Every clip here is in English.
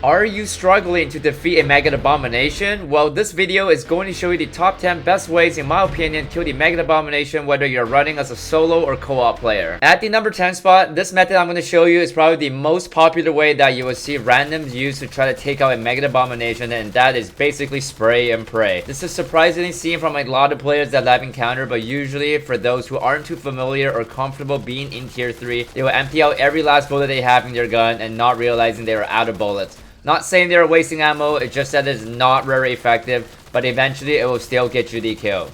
Are you struggling to defeat a Mega Abomination? Well, this video is going to show you the top 10 best ways, in my opinion, to kill the Mega Abomination, whether you're running as a solo or co-op player. At the number 10 spot, this method I'm going to show you is probably the most popular way that you will see randoms use to try to take out a Mega Abomination, and that is basically spray and pray. This is surprisingly seen from a lot of players that I've encountered, but usually for those who aren't too familiar or comfortable being in tier 3, they will empty out every last bullet they have in their gun and not realizing they are out of bullets. Not saying they're wasting ammo, it's just that it's not very effective, but eventually it will still get you the kill.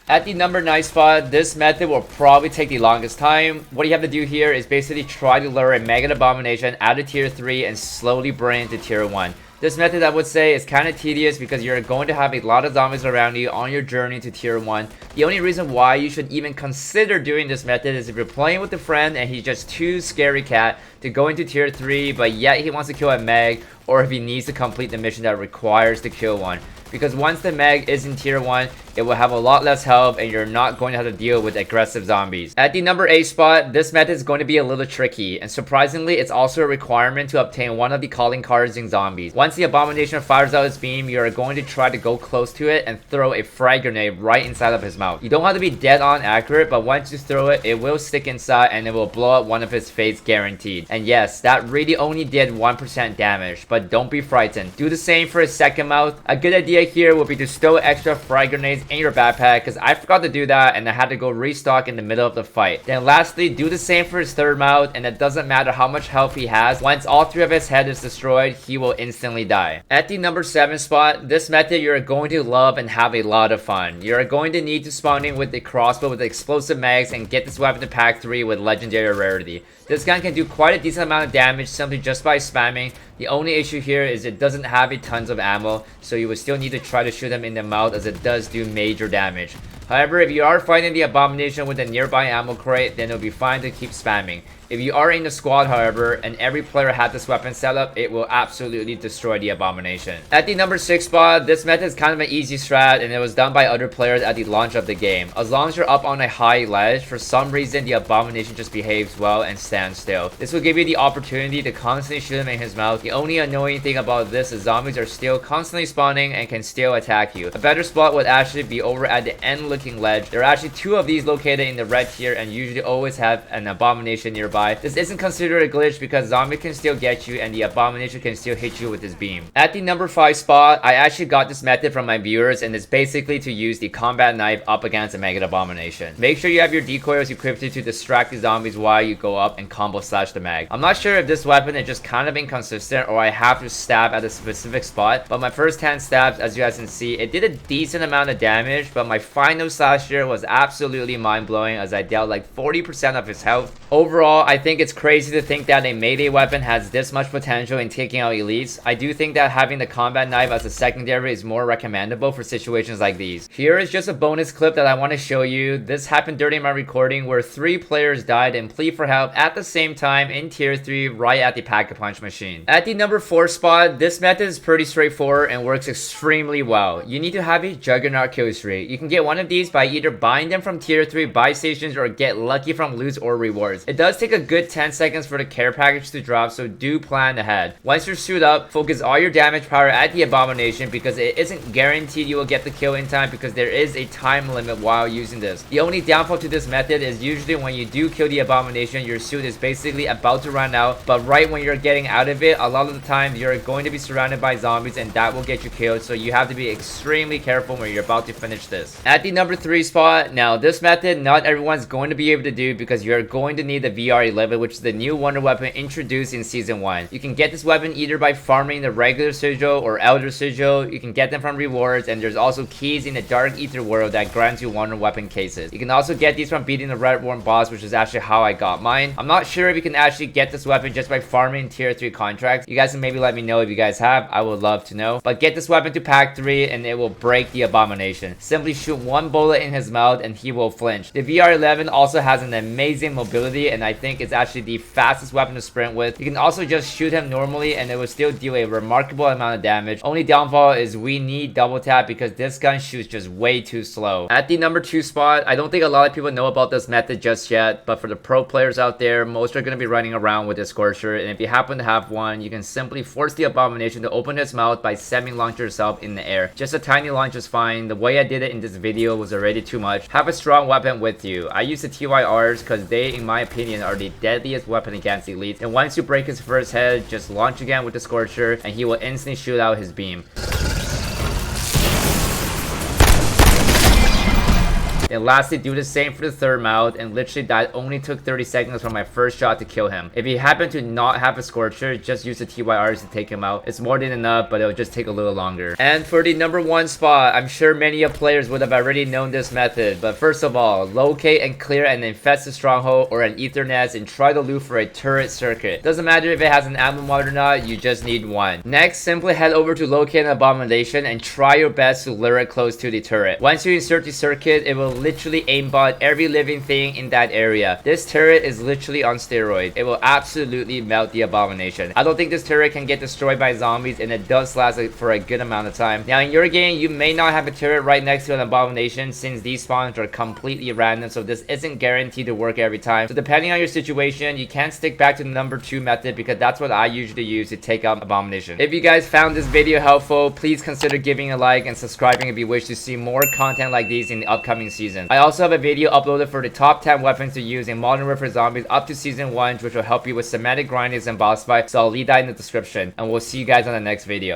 At the number 9 spot, this method will probably take the longest time. What you have to do here is basically try to lure a Mega Abomination out of tier 3 and slowly bring it to tier 1. This method, I would say, is kind of tedious because you're going to have a lot of zombies around you on your journey to tier 1. The only reason why you should even consider doing this method is if you're playing with a friend and he's just too scary cat to go into tier 3, but yet he wants to kill a Meg, or if he needs to complete the mission that requires to kill one. Because once the Meg is in tier 1, it will have a lot less health and you're not going to have to deal with aggressive zombies. At the number 8 spot, this method is going to be a little tricky, and surprisingly, it's also a requirement to obtain one of the calling cards in zombies. Once the Abomination fires out its beam, you are going to try to go close to it and throw a frag grenade right inside of his mouth. You don't have to be dead on accurate, but once you throw it, it will stick inside and it will blow up one of his faces guaranteed. And yes, that really only did 1% damage, but don't be frightened. Do the same for his second mouth. A good idea here would be to stow extra frag grenades in your backpack, because I forgot to do that and I had to go restock in the middle of the fight. Then lastly, do the same for his third mouth, and it doesn't matter how much health he has. Once all 3 of his head is destroyed, he will instantly die. At the number 7 spot, this method you're going to love and have a lot of fun. You're going to need to spawn in with the crossbow with the explosive mags and get this weapon to pack 3 with legendary rarity. This gun can do quite a decent amount of damage simply just by spamming. The only issue here is it doesn't have a tons of ammo, so you would still need to try to shoot him in the mouth, as it does do major damage. However, if you are fighting the Abomination with a nearby ammo crate, then it'll be fine to keep spamming. If you are in the squad, however, and every player had this weapon set up, it will absolutely destroy the Abomination. At the number 6 spot, this method is kind of an easy strat, and it was done by other players at the launch of the game. As long as you're up on a high ledge, for some reason the Abomination just behaves well and stands still. This will give you the opportunity to constantly shoot him in his mouth. The only annoying thing about this is zombies are still constantly spawning and can still attack you. A better spot would actually be over at the end looking ledge. There are actually 2 of these located in the red tier and usually always have an Abomination nearby. This isn't considered a glitch because zombie can still get you and the Abomination can still hit you with his beam. At the number 5 spot, I actually got this method from my viewers, and it's basically to use the combat knife up against a Mega Abomination. Make sure you have your decoys equipped to distract the zombies while you go up and combo slash the mag. I'm not sure if this weapon is just kind of inconsistent or I have to stab at a specific spot, but my first 10 stabs, as you guys can see, it did a decent amount of damage, but my final slash here was absolutely mind-blowing as I dealt like 40% of his health. Overall, I think it's crazy to think that a melee weapon has this much potential in taking out elites. I do think that having the combat knife as a secondary is more recommendable for situations like these. Here is just a bonus clip that I want to show you. This happened during my recording where 3 players died and plead for help at the same time in tier 3 right at the pack-a-punch machine. At the number 4 spot, this method is pretty straightforward and works extremely well. You need to have a Juggernaut kill streak. You can get one of these by either buying them from tier 3 buy stations or get lucky from loot or rewards. It does take a good 10 seconds for the care package to drop, so do plan ahead. Once you're suited up, focus all your damage power at the Abomination because it isn't guaranteed you will get the kill in time because there is a time limit while using this. The only downfall to this method is usually when you do kill the Abomination, your suit is basically about to run out, but right when you're getting out of it, a lot of the time you're going to be surrounded by zombies and that will get you killed, so you have to be extremely careful when you're about to finish this. At the number 3 spot, now this method not everyone's going to be able to do because you're going to need the VR11, which is the new wonder weapon introduced in season 1. You can get this weapon either by farming the regular sigil or elder sigil. You can get them from rewards, and there's also keys in the dark ether world that grants you wonder weapon cases. You can also get these from beating the red worm boss, which is actually how I got mine. I'm not sure if you can actually get this weapon just by farming tier 3 contracts. You guys can maybe let me know if you guys have. I would love to know. But get this weapon to pack 3 and it will break the Abomination. Simply shoot one one bullet in his mouth and he will flinch. The VR11 also has an amazing mobility, and I think it's actually the fastest weapon to sprint with. You can also just shoot him normally and it will still deal a remarkable amount of damage. Only downfall is we need double tap because this gun shoots just way too slow. At the number 2 spot, I don't think a lot of people know about this method just yet, but for the pro players out there, most are going to be running around with this Scorcher, and if you happen to have one, you can simply force the Abomination to open his mouth by semi-launch yourself in the air. Just a tiny launch is fine. The way I did it in this video was already too much. Have a strong weapon with you. I use the TYRs because they, in my opinion, are the deadliest weapon against elites, and once you break his first head, just launch again with the Scorcher and he will instantly shoot out his beam. And lastly, do the same for the third mouth, and literally that only took 30 seconds from my first shot to kill him. If you happen to not have a Scorcher, just use the TYRs to take him out. It's more than enough, but it'll just take a little longer. And for the number 1 spot, I'm sure many of players would have already known this method, but first of all, locate and clear an infested stronghold or an ether nest and try to loot for a turret circuit. Doesn't matter if it has an ammo mod or not, you just need one. Next, simply head over to locate an Abomination and try your best to lure it close to the turret. Once you insert the circuit, it will literally aimbot every living thing in that area. This turret is literally on steroids. It will absolutely melt the Abomination. I don't think this turret can get destroyed by zombies, and it does last for a good amount of time. Now in your game, you may not have a turret right next to an Abomination since these spawns are completely random, so this isn't guaranteed to work every time. So depending on your situation, you can stick back to the number 2 method because that's what I usually use to take out Abomination. If you guys found this video helpful, please consider giving a like and subscribing if you wish to see more content like these in the upcoming season. I also have a video uploaded for the top 10 weapons to use in Modern Warfare Zombies up to Season 1, which will help you with semantic grindings and boss fights, so I'll leave that in the description. And we'll see you guys on the next video.